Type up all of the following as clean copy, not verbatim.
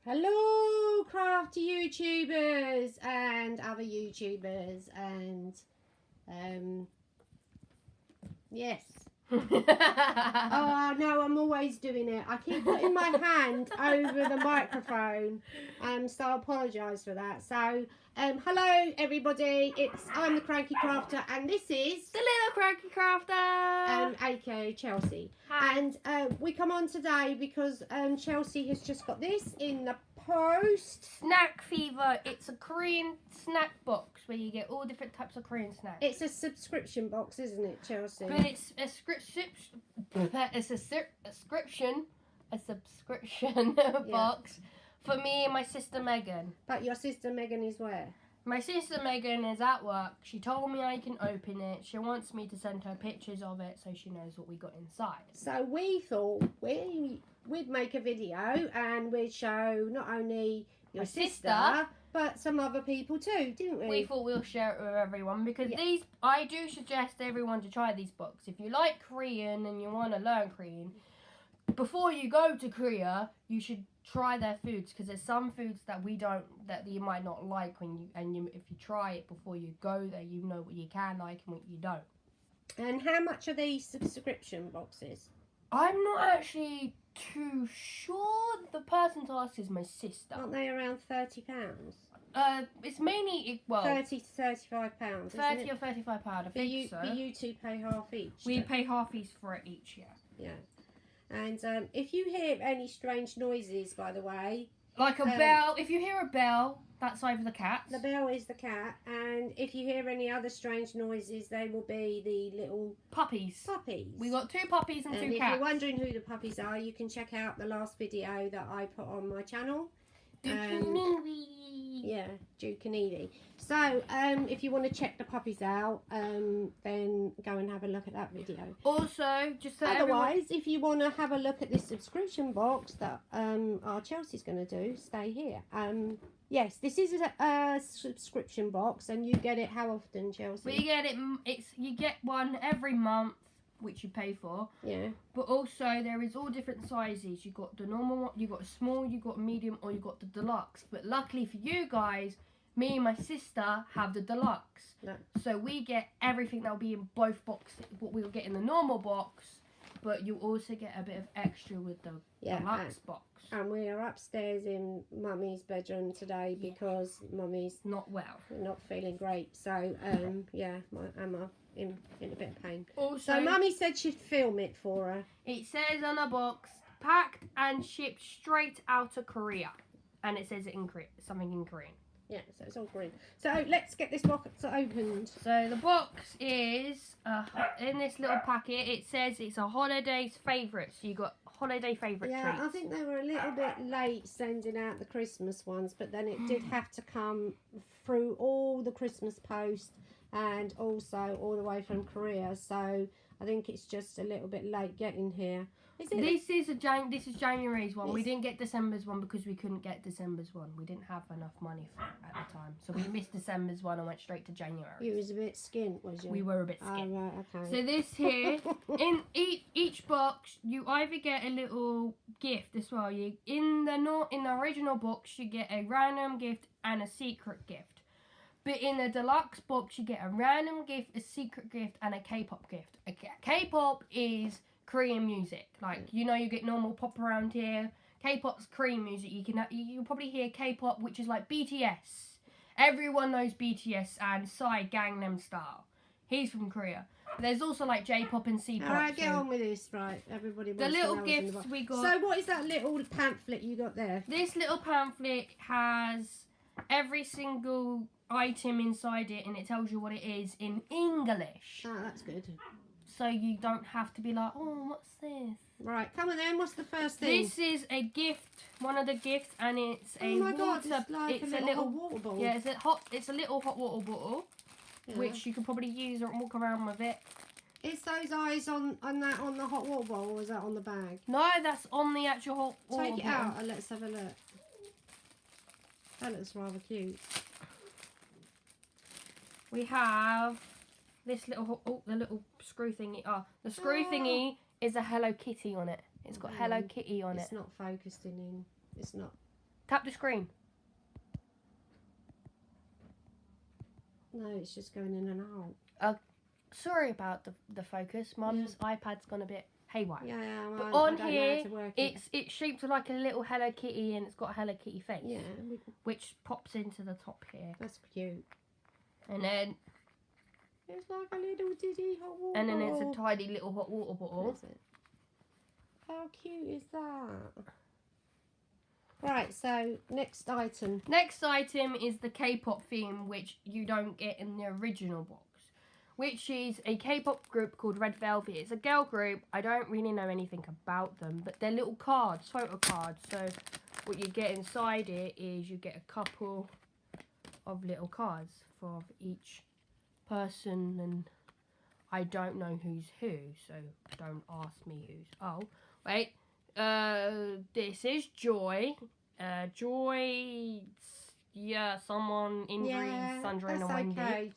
Hello, crafty YouTubers and other YouTubers and yes. Oh no, I'm always doing it. I keep putting my hand over the microphone, so I apologise for that. So, hello everybody. I'm the Cranky Crafter, and this is the little Cranky Crafter, aka Chelsea. Hi. And we come on today because Chelsea has just got this in the post. Snack Fever. It's a Korean snack box where you get all different types of Korean snacks. It's a subscription box, isn't it, Chelsea? But it's a subscription box for me and my sister Megan. But your sister Megan is where? My sister Megan is at work. She told me I can open it. She wants me to send her pictures of it so she knows what we got inside. So we thought we'd make a video and we'd show not only your sister but some other people too, didn't we? We thought we'll share it with everyone because I do suggest everyone to try these books. If you like Korean and you want to learn Korean, before you go to Korea, you should try their foods because there's some foods that you might not like if you try it before you go there, you know what you can like and what you don't. And how much are these subscription boxes? I'm not actually too sure. The person to ask is my sister. Aren't they around £30? It's mainly 30 to £35. 30 or £35. I think so. But you two pay half each. We pay half each for it each, Yeah. And if you hear any strange noises, by the way, like a bell, if you hear a bell, that's either the cat. The bell is the cat, and if you hear any other strange noises, they will be the little puppies. We got 2 puppies and 2 cats. If you're wondering who the puppies are, you can check out the last video that I put on my channel. Yeah, Duke and Evie. So, if you want to check the puppies out, then go and have a look at that video. Also, just so otherwise, if you want to have a look at this subscription box that our Chelsea's going to do, stay here. Yes, this is a subscription box, and you get it how often, Chelsea? We get it. You get one every month, which you pay for. Yeah. But also there is all different sizes. You got the normal one, you got a small, you got a medium, or you got the deluxe. But luckily for you guys, me and my sister have the deluxe. No. So we get everything that will be in both boxes. What we'll get in the normal box, but you also get a bit of extra with the deluxe box. And we are upstairs in Mummy's bedroom today because Mummy's not well, not feeling great. So my Emma in a bit of pain. Also, so Mummy said she'd film it for her. It says on the box, packed and shipped straight out of Korea, and it says it in something in Korean. Yeah, so it's all green. So let's get this box opened. So the box is in this little packet. It says it's a holiday's favourites. So you got holiday favourite treats. Yeah, I think they were a little bit late sending out the Christmas ones, but then it did have to come through all the Christmas post and also all the way from Korea. So I think it's just a little bit late getting here. This is January's one. We didn't get December's one because we couldn't get December's one. We didn't have enough money for it at the time, so we missed December's one and went straight to January. You was a bit skint, was you? We were a bit skint. Oh, right, okay. So this here, in each box, you either get a little gift as well. In the original box, you get a random gift and a secret gift. But in the deluxe box, you get a random gift, a secret gift, and a K-pop gift. K-pop is Korean music. Like, you get normal pop around here. K-pop's Korean music. You'll probably hear K-pop, which is like BTS. Everyone knows BTS and Psy Gangnam Style. He's from Korea. But there's also like J-pop and C-pop. Alright, get on with this, right? Everybody wants the little to know gifts we got. So what is that little pamphlet you got there? This little pamphlet has every single item inside it, and it tells you what it is in English. Oh, that's good. So you don't have to be like, oh, what's this? Right, come on then. What's the first thing? This is a gift, one of the gifts, and it's a God, it's like a little hot water bottle. Yeah, it's a little hot water bottle, which you could probably use or walk around with it. Is those eyes on the hot water bottle, or is that on the bag? No, that's on the actual hot water bottle. Take it out and let's have a look. That looks rather cute. We have this little, the little screw thingy. The screw thingy is a Hello Kitty on it. It's got Hello Kitty on it. It's not focused in. It's not. Tap the screen. No, it's just going in and out. Sorry about the focus. Mum's iPad's gone a bit haywire. Yeah, But I on don't know here, how to work it. it's shaped like a little Hello Kitty, and it's got a Hello Kitty face. Yeah, Which pops into the top here. that's cute. And then It's like a little diddy hot water. and then it's a tiny little hot water bottle. Is it? How cute is that? Right, so next item. Next item is the K-pop theme, which you don't get in the original box, which is a K-pop group called Red Velvet. It's a girl group. I don't really know anything about them, but they're little cards, photo cards. So what you get inside it is you get a couple of little cards for each person, and I don't know who's who, so don't ask me who's. Oh, wait. This is Joy. Joy, yeah, someone, injury, Sandra, and Wendy. Okay.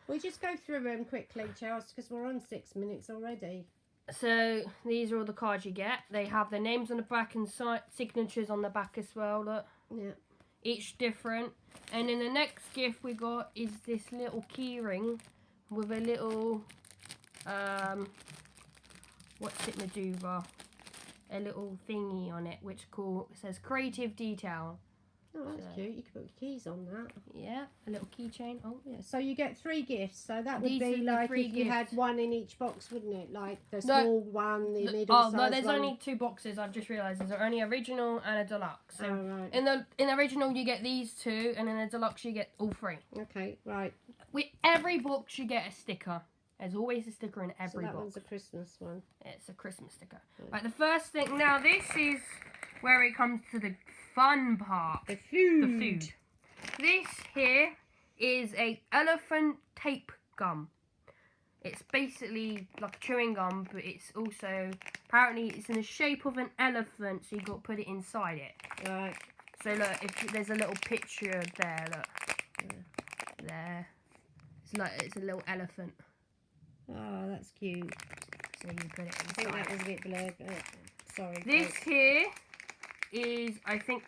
We just go through them quickly, Charles, because we're on 6 minutes already. So these are all the cards you get. They have their names on the back and signatures on the back as well. Look, Yeah. each different. And then the next gift we got is this little key ring with a little what's it, Meduva? A little thingy on it, which says creative detail. Oh, that's cute. You can put keys on that. Yeah, a little keychain. Oh, Yeah. So you get 3 gifts. So that would These be are the like 3 if you had gifts. one in each box, wouldn't it? Like the No. small one, the middle oh size no, there's one. only 2 boxes. I've just realised there's only original and a deluxe. So Oh, right. in the original you get these 2, and in the deluxe you get all 3. Okay, right. With every box you get a sticker. There's always a sticker in every So that box. one's a Christmas one. It's a Christmas sticker. Right, the first thing, now this is where it comes to the fun part. The food. The food. This here is a elephant tape gum. It's basically like chewing gum, but it's also, apparently it's in the shape of an elephant, so you've got to put it inside it. Right. So look, if there's a little picture there, look. There. It's a little elephant. Oh, that's cute. So you put it I think inside. that was a bit blurred. Sorry. This here is, I think,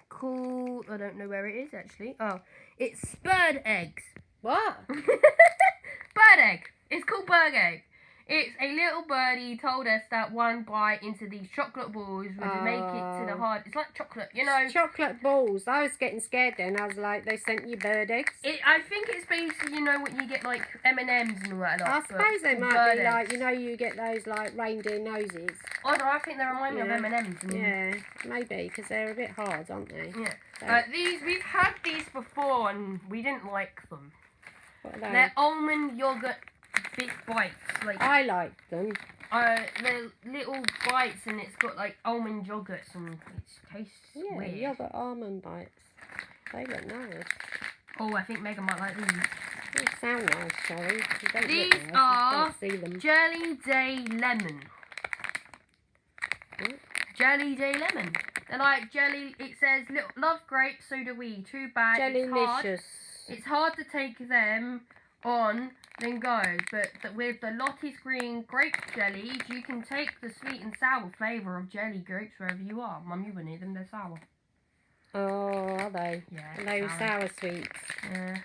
called, I don't know where it is actually. Oh, it's bird eggs. What? Bird egg. It's called bird egg. It's a little birdie told us that one bite into these chocolate balls would make it to the heart. It's like chocolate, you know. Chocolate balls. I was getting scared then. I was like, they sent you bird eggs. I think it's basically, you know, what you get like M&Ms and all that. I Like, suppose they might bird be eggs. like, you know, you get those like reindeer noses. I don't know, I think they remind me of Yeah. M&Ms. Yeah, maybe, because they're a bit hard, aren't they? Yeah. So, We've had these before and we didn't like them. what are they? They're almond yogurt big bites. Like I like them. they're little bites and it's got like almond yogurts and it tastes Yeah, weird. yogurt almond bites. They look nice. Oh, I think Megan might like these. They sound nice, sorry. You don't These look nice, you are can't see them. Jelly Day Lemon. What? Jelly Day Lemon. They're like jelly. It says, love grapes, so do we. Too bad. Jellylicious. It's hard to take them on, then go. But with the Lottie's Green grape jellies, you can take the sweet and sour flavour of jelly grapes wherever you are. Mum, you wouldn't eat them, they're sour. Oh, are they? Yeah. And they were sour sweets. Yeah.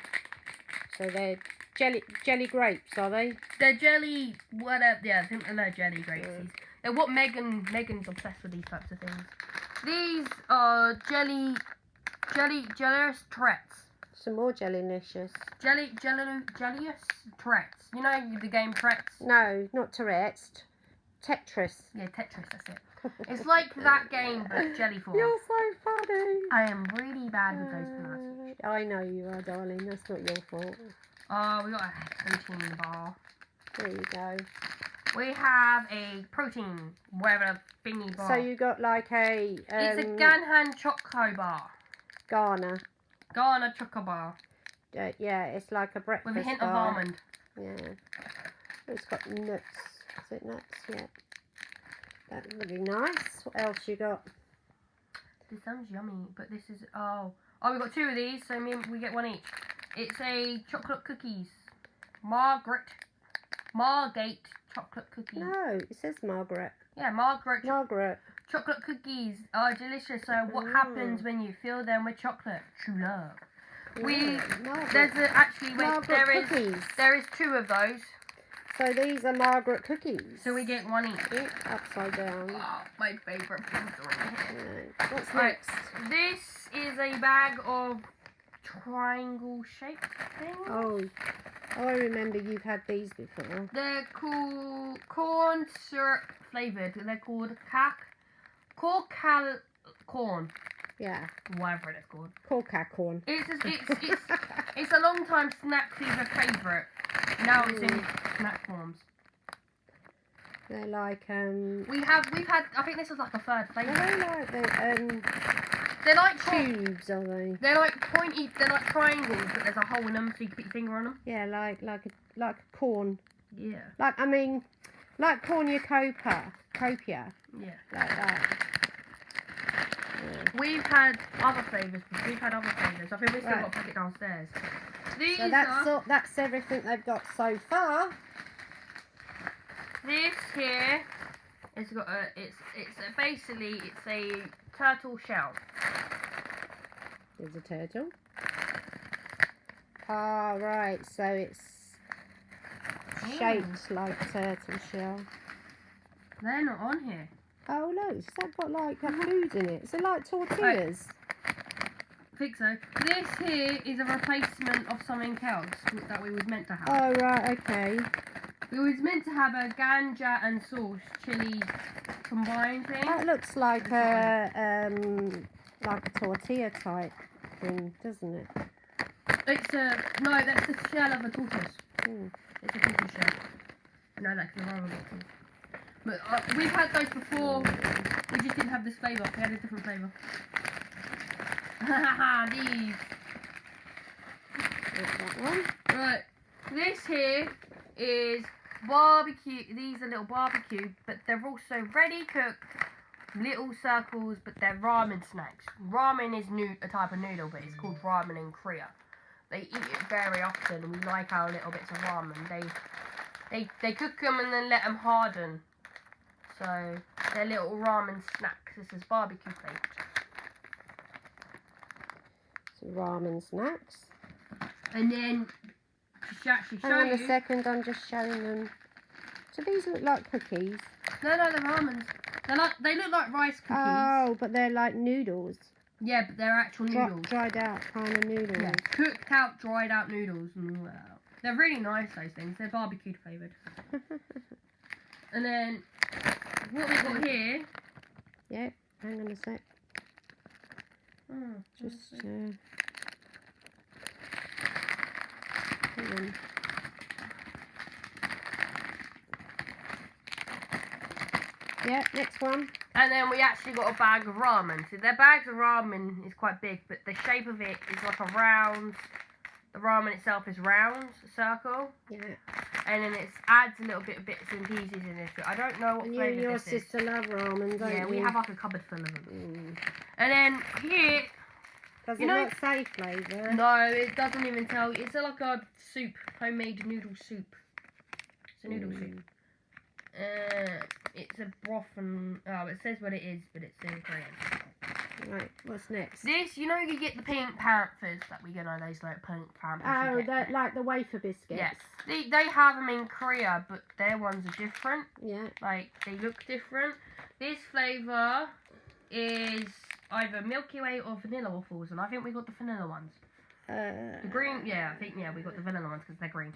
So they're jelly grapes, are they? They're jelly, whatever. Yeah, I think they're jelly grapes. Yeah. They're what Megan's obsessed with these types of things. These are jellious Tourette's. Some more Jellylicious. Jellious Tourette's. You know the game Tourette's? No, not Tourette's. Tetris. Yeah, Tetris, that's it. It's like that game, but jelly form. You're so funny. I am really bad with those pronunciations. I know you are, darling. That's not your fault. Oh, we got a protein bar. There you go. We have a protein, whatever thingy bar. So you got like a it's a Ganhan Choco bar. Ghana. Ghana Choco bar. Yeah, it's like a breakfast With a hint bar. of almond. Yeah. It's got nuts. Is it nuts? Yeah. That's really nice. What else you got? This sounds yummy, but this is we got 2 of these, so we get 1 each. It's a chocolate cookies, Margate chocolate cookie. No, it says Margaret. Yeah, Margaret. Margaret. Chocolate cookies are delicious. So what happens when you fill them with chocolate? True love. There is 2 of those. So these are Margaret cookies. So we get 1 each. Yep, upside down. Oh, my favourite things are in here. What's next? This is a bag of triangle shaped things. Oh, I remember you've had these before. They're called corn syrup flavoured. They're called corn. Yeah. Whatever it's called. Corn. It's a long time snack fever favourite. Now it's in snack forms. They're like we've had I think this is like a 3rd flavour. They're like they're like tubes, are they? They're like pointy. They're like triangles, but there's a hole in them, so you can put your finger on them. Yeah, like a corn. Yeah. Like cornucopia. Yeah. Like that. Yeah. We've had other flavours. I think we've still got a packet downstairs. These So that's everything they've got so far. This here has got a. Basically it's a turtle shell. There's a turtle. Ah, right. So it's shaped like a turtle shell. They're not on here. Oh no, it's got like a food in it. So like tortillas. I think so. This here is a replacement of something else that we was meant to have. Oh right, okay. We was meant to have a ganja and sauce chili combined thing. That looks like a tortilla type thing, doesn't it? That's the shell of a tortoise. Mm. It's a tortoise shell. No, that's the rubber boxes. But we've had those before. We just didn't have this flavour. We had a different flavour. These. That one. Right. This here is barbecue. These are little barbecue, but they're also ready cooked little circles, but they're ramen snacks. Ramen is a type of noodle, but it's called ramen in Korea. They eat it very often, and we like our little bits of ramen. They cook them and then let them harden. So they're little ramen snacks. This is barbecue flavored. So ramen snacks. And then to actually show Hang on you. a second, I'm just showing them. So these look like cookies. No, they're ramens. They look like rice cookies. Oh, but they're like noodles. Yeah, but they're actual noodles. Dried out kind of noodles. Yeah, cooked out, dried out noodles. They're really nice, those things. They're barbecue flavoured. And then, what we've got here... Yeah, hang on a sec. Just, hang on. Yeah, next one. And then we actually got a bag of ramen. So their bags of ramen is quite big, but the shape of it is like a round. The ramen itself is round, a circle. Yeah. And then it adds a little bit of bits and pieces in this. But I don't know what And flavour you and your this is. sister love ramen, don't Yeah, you? we have like a cupboard full of them. Mm. And then here, Does you it know- not say flavour? no, it doesn't even tell. It's like a soup, homemade noodle soup. It's a noodle soup. It's a broth and it says what it is, but it's in Korean. Right, what's next? This, you know, you get the pink panthers that we get on those like pink panthers. Oh, you get. they're like the wafer biscuits. Yes, they have them in Korea, but their ones are different. Yeah. Like they look different. This flavour is either Milky Way or vanilla waffles, and I think we got the vanilla ones. The green, yeah, I think we got the vanilla ones because they're green.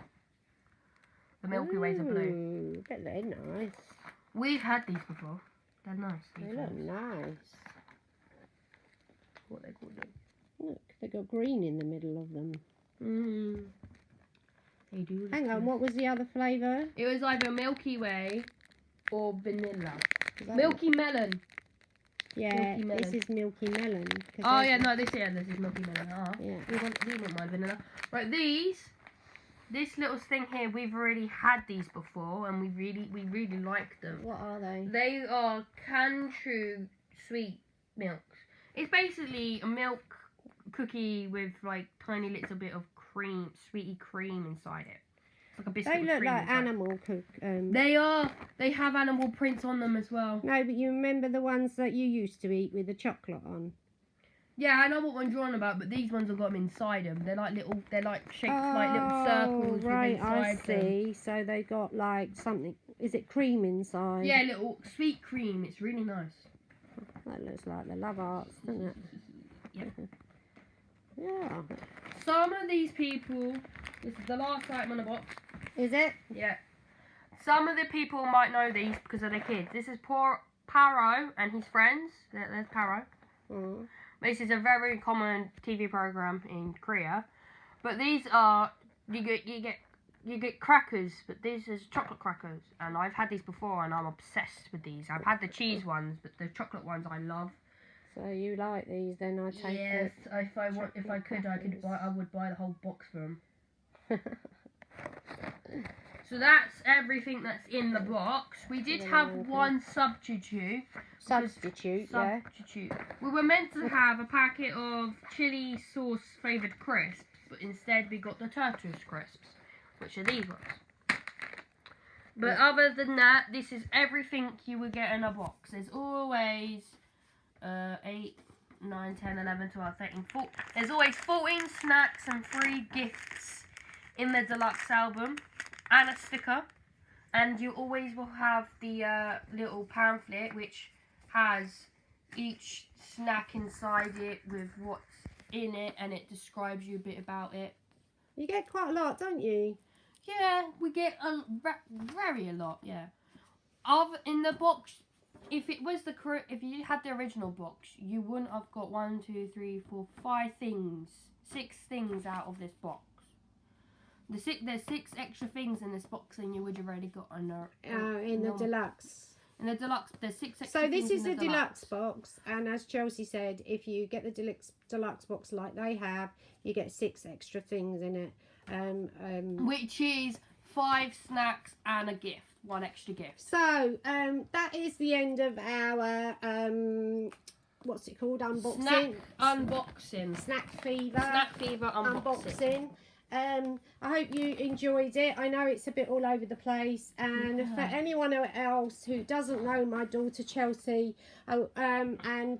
The Milky Ways are blue. Ooh, but they're nice. We've had these before. They're nice. They look nice. What they called them? Look, they got green in the middle of them. They do. Hang on, what was the other flavour? It was either Milky Way or vanilla. Is that Milky melon. Yeah, Milky melon. this is Milky Melon. Oh yeah, no, this is Milky melon. Yeah. We wouldn't mind vanilla. Right, this little thing here, we've already had these before, and we really like them. What are they? They are Canchu sweet milks. It's basically a milk cookie with like tiny little bit of cream, sweetie cream inside it. like a biscuit They with look cream like inside. animal cook. They are. They have animal prints on them as well. No, but you remember the ones that you used to eat with the chocolate on? Yeah, I know what ones you're on about, but these ones have got them inside them. They're like little. They're like shaped like little circles. Right, with I inside them. see. So they got like something. Is it cream inside? Yeah, little sweet cream. It's really nice. That looks like the Love Arts, doesn't it? Yeah. Yeah. Some of these people. This is the last item on the box. Is it? Yeah. Some of the people might know these because of their kids. This is poor Paro and his friends. There's Paro. Mm. This is a very common TV program in Korea. But these are you get crackers, but this is chocolate crackers, and I've had these before, and I'm obsessed with these. I've had the cheese ones, but the chocolate ones I love. So you like these? Then I take Yes, it. if I could, I would buy the whole box for them. So that's everything that's in the box. We did have one substitute. Substitute, yeah. Substitute. We were meant to have a packet of chili sauce flavoured crisps, but instead we got the turtles crisps, which are these ones. But other than that, this is everything you would get in a box. There's always 8, 9, 10, 11, 12, 13, 14. There's always 14 snacks and 3 gifts in the deluxe album, and a sticker. And you always will have the little pamphlet which has each snack inside it with what's in it, and it describes you a bit about it. You get quite a lot, don't you? Yeah, we get a lot. Yeah. In the box, if you had the original box, you wouldn't have got 1, 2, 3, 4, 5 things, 6 things out of this box. There's 6 extra things in this box than you would have already got in the deluxe. In the deluxe, there's 6 extra So things. this is in the deluxe box, and as Chelsea said, if you get the deluxe box like they have, you get 6 extra things in it. Which is 5 snacks and a gift, 1 extra gift. So that is the end of our what's it called? Unboxing. Snack Fever. Snack Fever unboxing. I hope you enjoyed it. I know it's a bit all over the place, and for anyone else who doesn't know my daughter Chelsea, and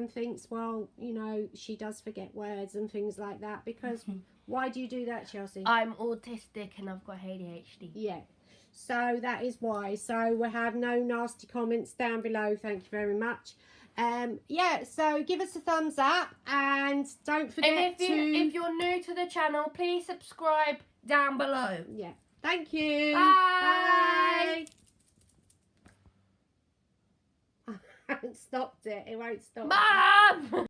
thinks, well, you know, she does forget words and things like that, because why do you do that, Chelsea? I'm autistic and I've got ADHD. Yeah, so that is why. So we'll have no nasty comments down below. Thank you very much. So give us a thumbs up, and don't forget if you're new to the channel, please subscribe down below. Yeah. Thank you. Bye. Bye. I haven't stopped it. It won't stop. Mom!